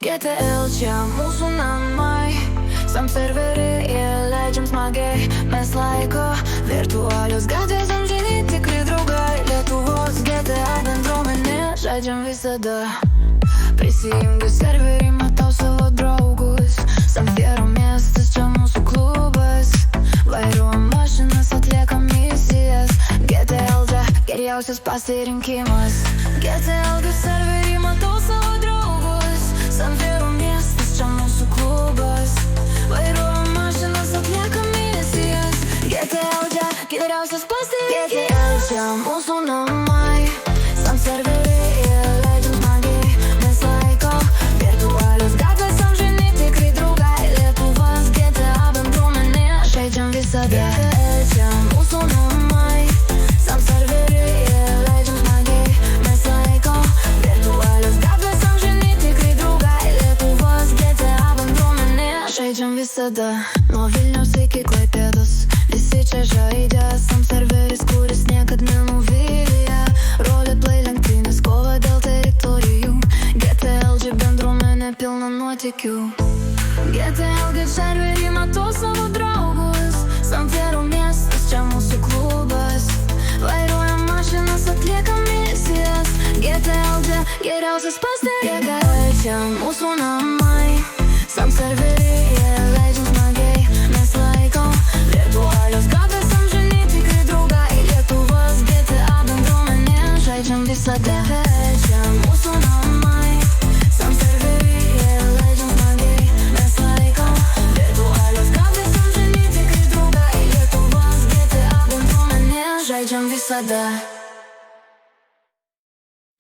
GTL čia mūsų namai, sam serveriai, jie leidžiam smagiai. Mes laiko virtualios gatvės, amžini tikri draugai. Lietuvos GTA bendruomenė, žaidžiam visada. Prisijungiu serverį, matau savo draugus. San Fierro miestas, čia mūsų klubas. Vairuojam mašinas, atliekam misijas. GTL čia geriausias pasirinkimas. GTL serverį, matau savo draugus. San Fierro miestas, čia mūsų klubas. Vairuojam mašinas, atliekam misijas. GTL čia geriausias pasirinkimas. GTL čia mūsų namai, sam serveriai, jie leidžiam smagiai. Mes laiko virtualios gatvės, amžini tikri draugai. Lietuvos GTA bendruomenė, žaidžiam visada. GTL čia mūsų namai, sam serveriai, jie leidžiam smagiai. Mes laiko virtualios gatvės, amžini tikri draugai. Lietuvos GTA bendruomenė, žaidžiam visada. Nuo Vilniaus iki Klaipėdos visi čia žaidžia. Sam serveris, kuris niekad nenuvylė. Roleplay lenktynės, kova dėl teritorijų. GTL čia bendruomenė pilna nuotykių. GTL serverį, matau savo draugus. San Fierro miestas, čia mūsų klubas. Vairuojam mašinas, atliekam misijas. GTL čia geriausias pasirinkimas. GTL čia mūsų namai, sam serveriai, jie leidžiam smagiai. Mes laikom virtualios gatvės, amžini tikri draugai. Lietuvos GTA bendruomenė, žaidžiam visada. GTL čia mūsų namai, sam serveriai, jie leidžiam smagiai. Mes laikom virtualios gatvės, amžini tikri draugai. Lietuvos GTA bendruomenė, žaidžiam visada.